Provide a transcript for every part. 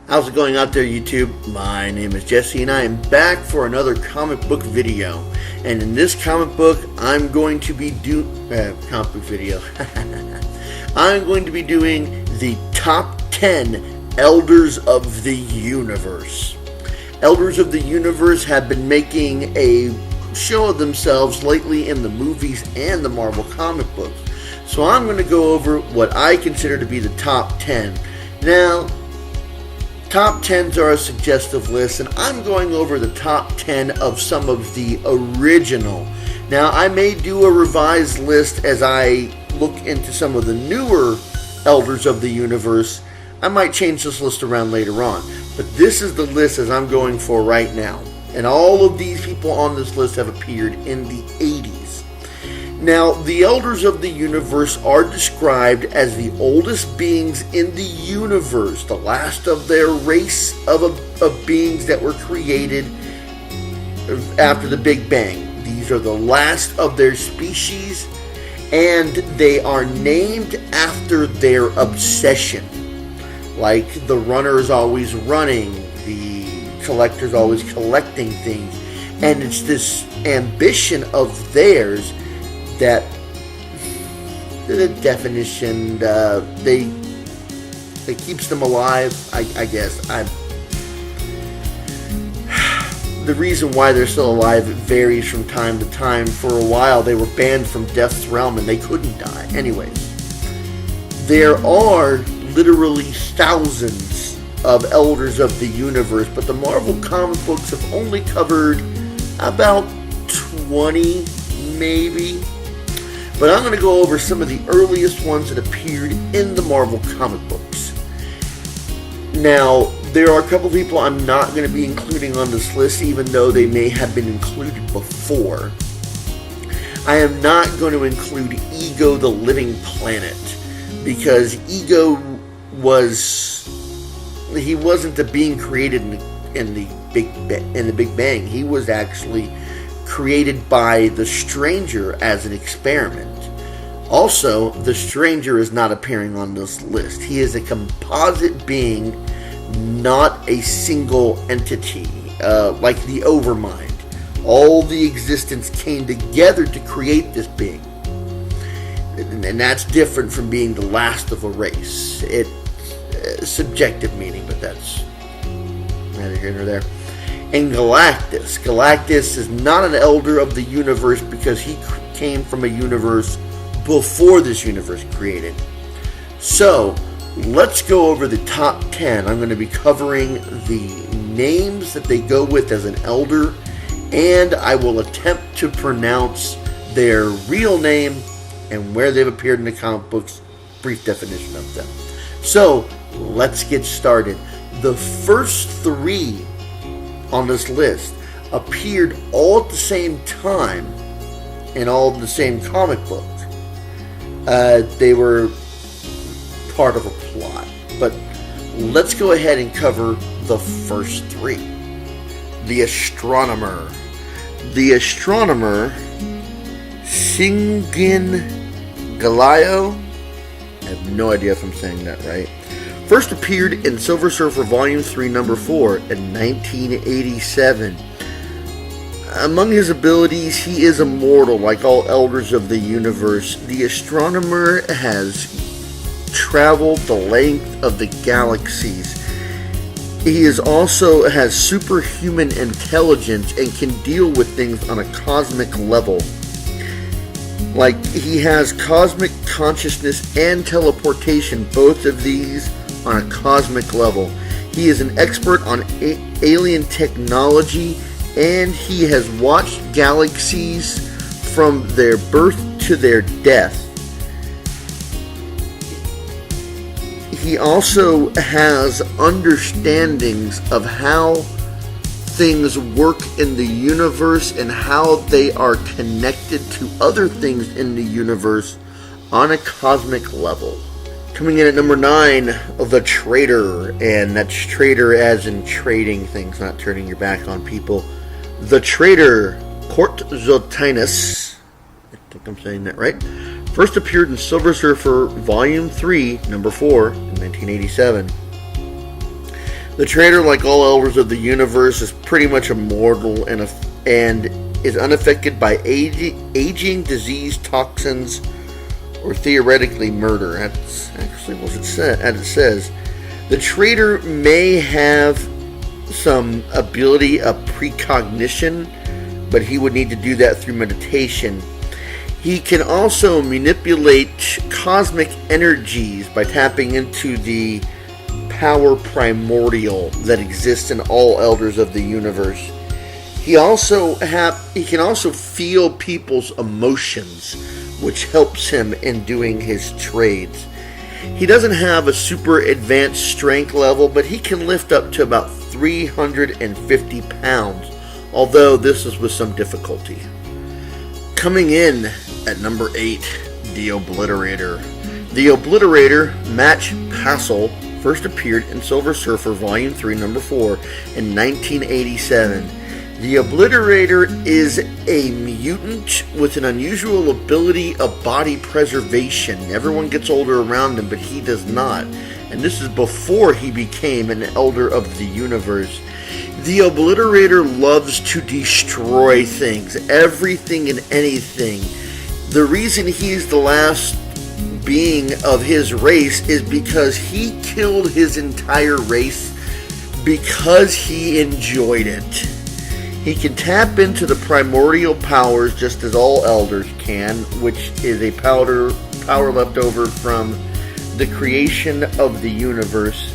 How's it going out there, YouTube? My name is Jesse and I am back for another comic book video. And in this comic book, I'm going to be comic book video. I'm going to be doing the top 10 Elders of the Universe. Elders of the Universe have been making a show of themselves lately in the movies and the Marvel comic books. So I'm going to go over what I consider to be the top 10. Now, top 10s are a suggestive list, and I'm going over the top 10 of some of the original. Now, I may do a revised list as I look into some of the newer Elders of the Universe. I might change this list around later on, but this is the list as I'm going for right now. And all of these people on this list have appeared in the 80s. Now, the Elders of the Universe are described as the oldest beings in the universe, the last of their race of beings that were created after the Big Bang. These are the last of their species, and they are named after their obsession. Like the runner is always running, the collector is always collecting things, and it's this ambition of theirs that the definition they keeps them alive. I guess the reason why they're still alive varies from time to time. For a while they were banned from Death's Realm and they couldn't die. Anyways, there are literally thousands of Elders of the Universe, but the Marvel comic books have only covered about 20 maybe. But I'm going to go over some of the earliest ones that appeared in the Marvel comic books. Now, there are a couple people I'm not going to be including on this list, even though they may have been included before. I am not going to include Ego the Living Planet, because Ego he wasn't the being created in the Big Bang. He was actually created by the Stranger as an experiment. Also, the Stranger is not appearing on this list. He is a composite being, not a single entity, like the Overmind. All the existence came together to create this being. And that's different from being the last of a race. It's subjective meaning, but that's neither here nor there. And Galactus. Galactus is not an Elder of the Universe because he came from a universe before this universe created. So, let's go over the top 10. I'm going to be covering the names that they go with as an Elder, and I will attempt to pronounce their real name and where they've appeared in the comic books, brief definition of them. So, let's get started. The first three on this list appeared all at the same time in all of the same comic book. They were part of a plot, but let's go ahead and cover the first three. The Astronomer. The Astronomer, Shingen Galayo, I have no idea if I'm saying that right, first appeared in Silver Surfer Volume 3, Number 4 in 1987. Among his abilities, he is immortal like all Elders of the Universe. The Astronomer has traveled the length of the galaxies. He also has superhuman intelligence and can deal with things on a cosmic level. Like, he has cosmic consciousness and teleportation, both of these on a cosmic level. He is an expert on alien technology, and he has watched galaxies from their birth to their death. He also has understandings of how things work in the universe and how they are connected to other things in the universe on a cosmic level. Coming in at number 9, The Traitor, and that's traitor as in trading things, not turning your back on people. The Traitor, Court Zotinus, I think I'm saying that right, first appeared in Silver Surfer Volume 3, Number 4, in 1987. The traitor, like all elders of the universe, is pretty much immortal and is unaffected by aging, disease, toxins, or theoretically murder. That's actually what it says. The traitor may have some ability of precognition, but he would need to do that through meditation. He can also manipulate cosmic energies by tapping into the power primordial that exists in all elders of the universe. He can also feel people's emotions, which helps him in doing his trades. He doesn't have a super advanced strength level, but he can lift up to about 350 pounds, although this is with some difficulty. Coming in at number 8, the Obliterator. The Obliterator, Match Passel, first appeared in Silver Surfer Volume 3, number 4 in 1987. The Obliterator is a mutant with an unusual ability of body preservation. Everyone gets older around him, but he does not. And this is before he became an Elder of the Universe. The Obliterator loves to destroy things, everything and anything. The reason he's the last being of his race is because he killed his entire race because he enjoyed it. He can tap into the primordial powers just as all elders can, which is a power left over from the creation of the universe.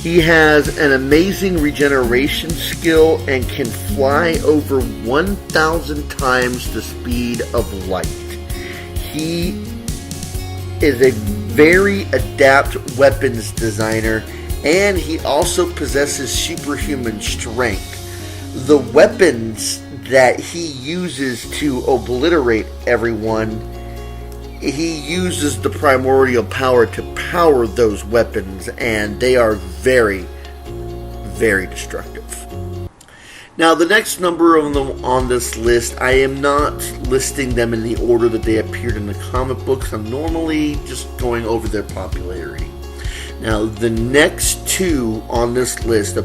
He has an amazing regeneration skill and can fly over 1,000 times the speed of light. He is a very adept weapons designer, and he also possesses superhuman strength. The weapons that he uses to obliterate everyone, he uses the primordial power to power those weapons, and they are very, very destructive. Now, the next number on this list, I am not listing them in the order that they appeared in the comic books. I'm normally just going over their popularity. Now, the next two on this list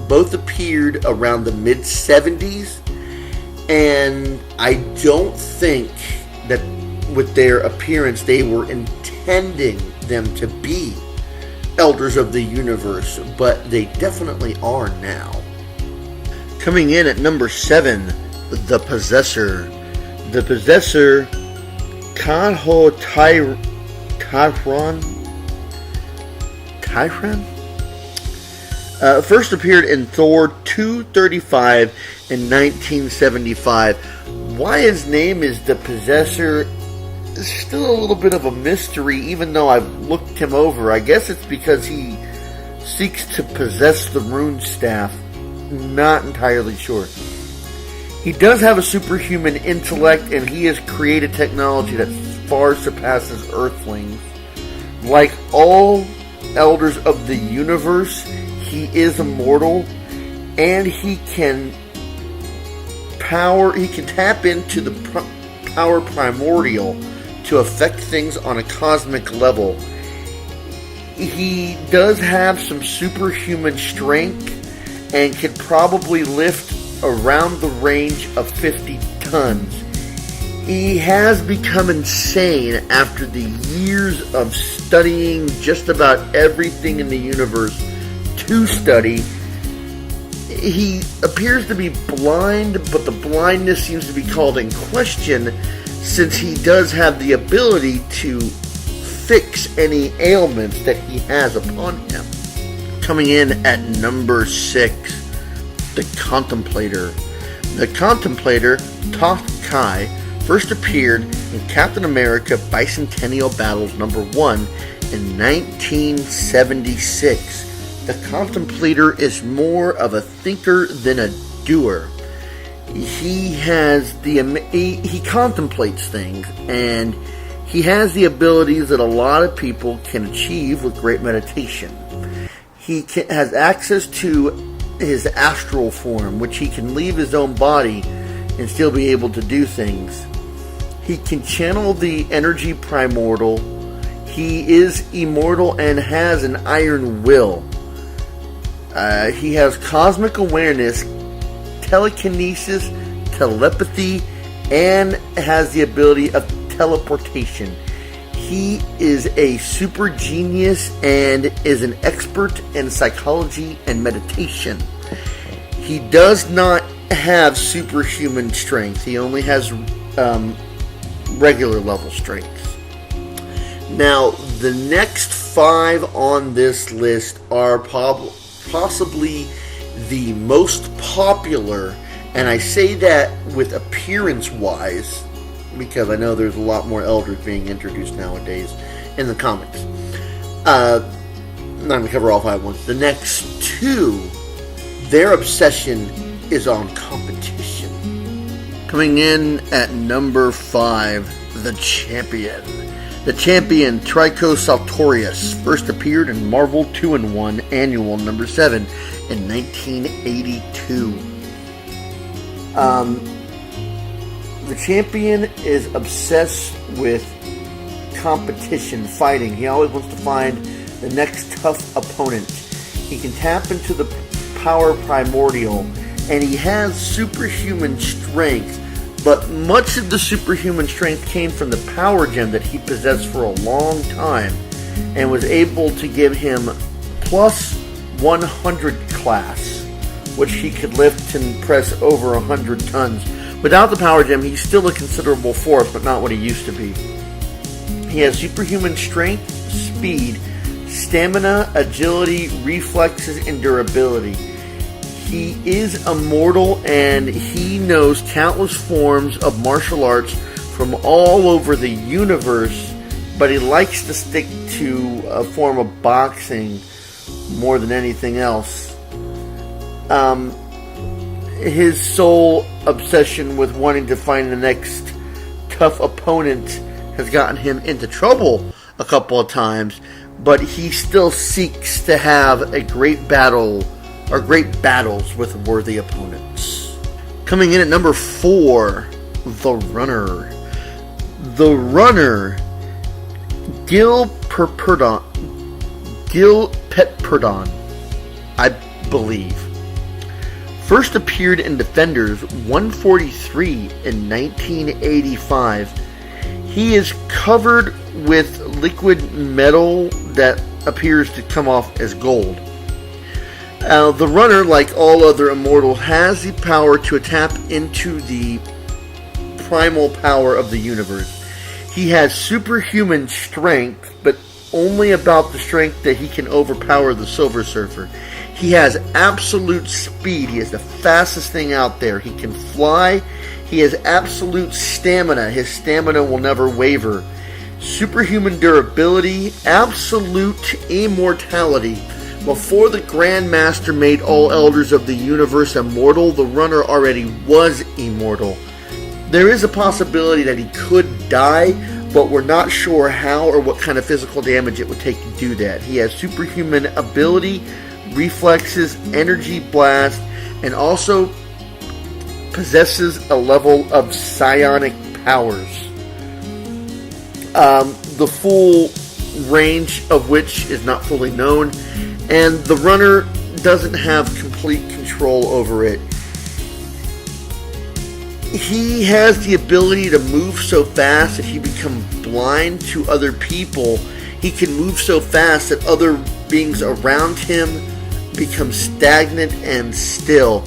both appeared around the mid-70s, and I don't think that with their appearance they were intending them to be Elders of the Universe, but they definitely are now. Coming in at number 7, the Possessor. The Possessor, Kanho Tyran? First appeared in Thor 235 in 1975. Why his name is the Possessor is still a little bit of a mystery, even though I've looked him over. I guess it's because he seeks to possess the rune staff. Not entirely sure. He does have a superhuman intellect, and he has created technology that far surpasses Earthlings. Like all Elders of the Universe, he is immortal, and he can tap into the power primordial to affect things on a cosmic level. He does have some superhuman strength and can probably lift around the range of 50 tons. He has become insane after the years of studying just about everything in the universe to study. He appears to be blind, but the blindness seems to be called in question since he does have the ability to fix any ailments that he has upon him. Coming in at number 6, the Contemplator. The Contemplator, Toth Kai, first appeared in Captain America Bicentennial Battles number 1 in 1976. The Contemplator is more of a thinker than a doer. He contemplates things, and he has the abilities that a lot of people can achieve with great meditation. He has access to his astral form, which he can leave his own body and still be able to do things. He can channel the energy primordial. He is immortal and has an iron will. He has cosmic awareness, telekinesis, telepathy, and has the ability of teleportation. He is a super genius and is an expert in psychology and meditation. He does not have superhuman strength. He only has regular level strength. Now, the next 5 on this list are possibly the most popular, and I say that with appearance-wise, because I know there's a lot more elders being introduced nowadays in the comics. I'm not going to cover all 5 ones. The next 2, their obsession is on competition. Coming in at number 5, the Champion. The Champion, Trichosaltorius, first appeared in Marvel 2-in-1 Annual number 7 in 1982. The Champion is obsessed with competition, fighting. He always wants to find the next tough opponent. He can tap into the power primordial, and he has superhuman strength, but much of the superhuman strength came from the power gem that he possessed for a long time, and was able to give him plus 100 class, which he could lift and press over 100 tons. Without the power gem, he's still a considerable force, but not what he used to be. He has superhuman strength, speed, stamina, agility, reflexes, and durability. He is immortal, and he knows countless forms of martial arts from all over the universe, but he likes to stick to a form of boxing more than anything else. His sole obsession with wanting to find the next tough opponent has gotten him into trouble a couple of times, but he still seeks to have a great battle or great battles with worthy opponents. Coming in at number 4, the Runner. The Runner, Gil Petperdon, I believe. First appeared in Defenders 143 in 1985. He is covered with liquid metal that appears to come off as gold. The Runner, like all other immortals, has the power to tap into the primal power of the universe. He has superhuman strength, but only about the strength that he can overpower the Silver Surfer. He has absolute speed. He is the fastest thing out there. He can fly. He has absolute stamina. His stamina will never waver. Superhuman durability, absolute immortality. Before the Grand Master made all elders of the universe immortal, the Runner already was immortal. There is a possibility that he could die, but we're not sure how or what kind of physical damage it would take to do that. He has superhuman ability, reflexes, energy blast, and also possesses a level of psionic powers. The full range of which is not fully known, and the Runner doesn't have complete control over it. He has the ability to move so fast that he becomes blind to other people. He can move so fast that other beings around him become stagnant and still.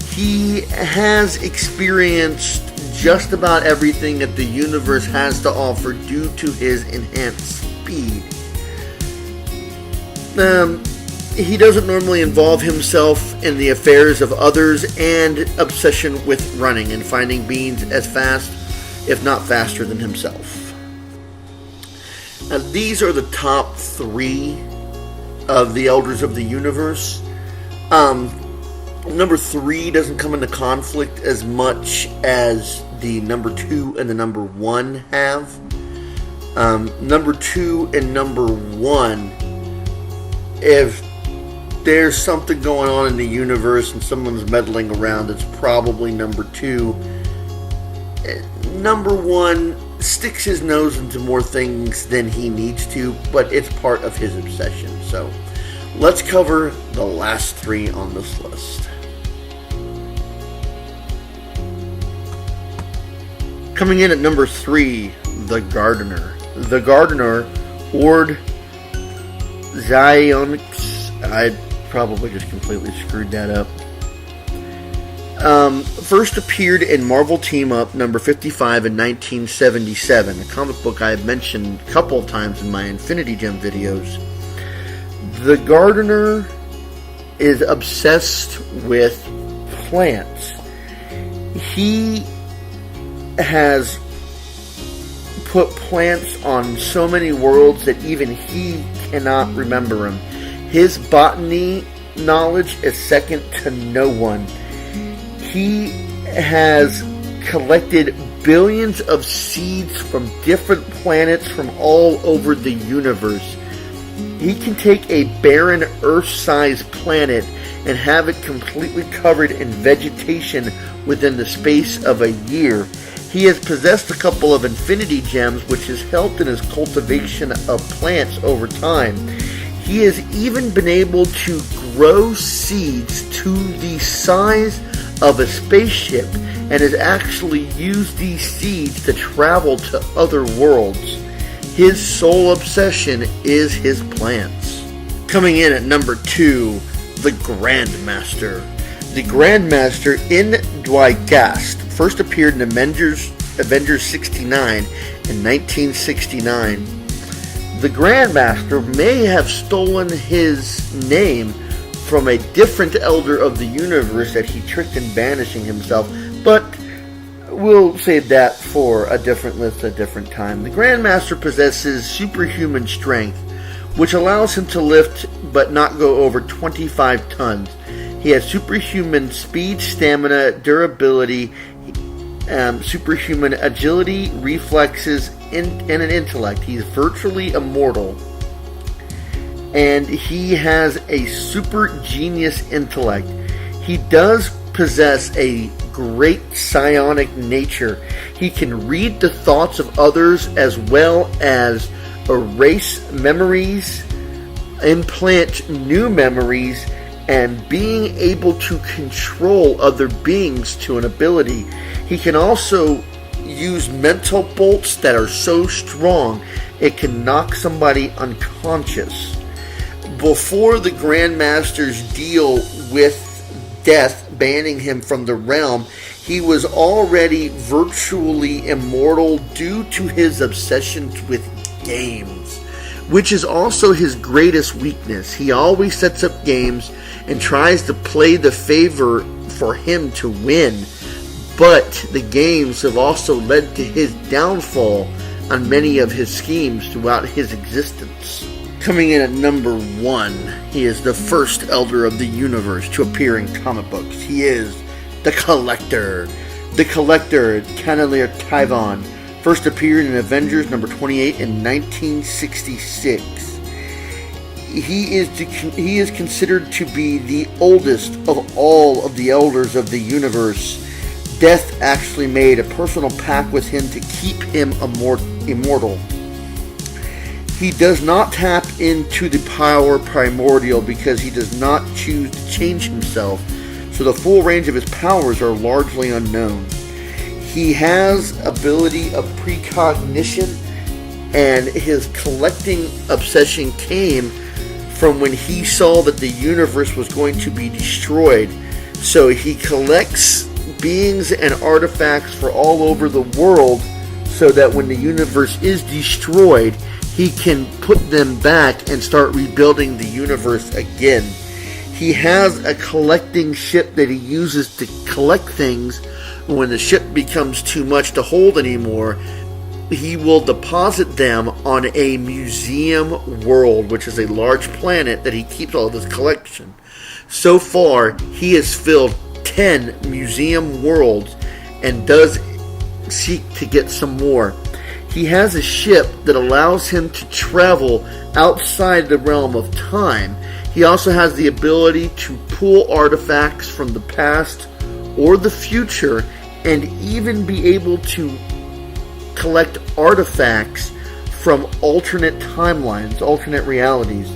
He has experienced just about everything that the universe has to offer due to his enhanced speed. He doesn't normally involve himself in the affairs of others, and obsession with running and finding beings as fast, if not faster than himself. Now, these are the top 3 of the Elders of the Universe. Number 3 doesn't come into conflict as much as the number 2 and the number 1 have. Number 2 and number 1, if there's something going on in the universe and someone's meddling around, it's probably number 2. Number 1 sticks his nose into more things than he needs to, but it's part of his obsession. So let's cover the last 3 on this list. Coming in at number 3, the Gardener. The Gardener, Ord Zionix. I probably just completely screwed that up. First appeared in Marvel Team Up number 55 in 1977, a comic book I have mentioned a couple of times in my Infinity Gem videos. The Gardener is obsessed with plants. He has put plants on so many worlds that even he cannot remember them. His botany knowledge is second to no one. He has collected billions of seeds from different planets from all over the universe. He can take a barren Earth-sized planet and have it completely covered in vegetation within the space of a year. He has possessed a couple of Infinity Gems, which has helped in his cultivation of plants over time. He has even been able to grow seeds to the size of a spaceship and has actually used these seeds to travel to other worlds. His sole obsession is his plants. Coming in at number 2, the Grandmaster. The Grandmaster in Dwigast first appeared in Avengers 69 in 1969. The Grandmaster may have stolen his name from a different Elder of the Universe that he tricked in banishing himself, but we'll save that for a different list at a different time. The Grandmaster possesses superhuman strength, which allows him to lift but not go over 25 tons. He has superhuman speed, stamina, durability, superhuman agility, reflexes, and an intellect. He's virtually immortal. And he has a super genius intellect. He does possess a great psionic nature. He can read the thoughts of others as well as erase memories, implant new memories, and being able to control other beings to an ability. He can also use mental bolts that are so strong it can knock somebody unconscious. Before the Grandmaster's deal with death banning him from the realm, he was already virtually immortal due to his obsession with games, which is also his greatest weakness. He always sets up games and tries to play the favor for him to win, but the games have also led to his downfall on many of his schemes throughout his existence. Coming in at number 1, he is the first Elder of the Universe to appear in comic books. He is the Collector. The Collector, Cavalier Tyvon, first appeared in Avengers number 28 in 1966. He is considered to be the oldest of all of the Elders of the Universe. Death actually made a personal pact with him to keep him immortal. He does not tap into the power primordial because he does not choose to change himself, so the full range of his powers are largely unknown. He has ability of precognition, and his collecting obsession came from when he saw that the universe was going to be destroyed. So he collects beings and artifacts for all over the world so that when the universe is destroyed, he can put them back and start rebuilding the universe again. He has a collecting ship that he uses to collect things. When the ship becomes too much to hold anymore, he will deposit them on a museum world, which is a large planet that he keeps all of his collection. So far, he has filled 10 museum worlds and does seek to get some more. He has a ship that allows him to travel outside the realm of time. He also has the ability to pull artifacts from the past or the future and even be able to collect artifacts from alternate timelines, alternate realities.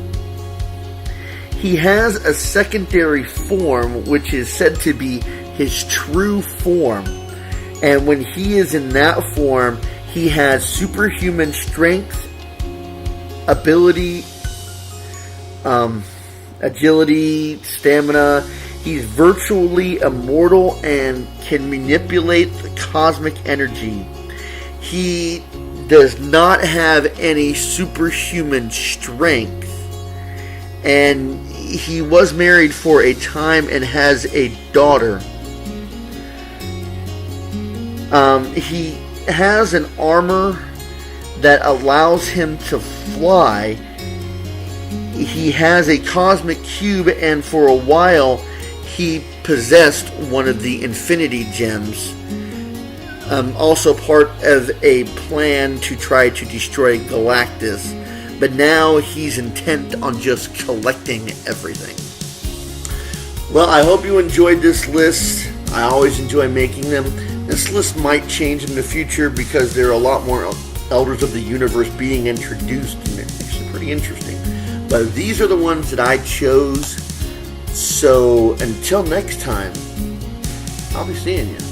He has a secondary form, which is said to be his true form. And when he is in that form, he has superhuman strength, ability, agility, stamina. He's virtually immortal and can manipulate the cosmic energy. He does not have any superhuman strength. And he was married for a time and has a daughter. He has an armor that allows him to fly. He has a cosmic cube, and for a while he possessed one of the Infinity Gems. Also part of a plan to try to destroy Galactus. But now he's intent on just collecting everything. Well, I hope you enjoyed this list. I always enjoy making them. This list might change in the future because there are a lot more Elders of the Universe being introduced, and it's actually pretty interesting. But these are the ones that I chose. So until next time, I'll be seeing you.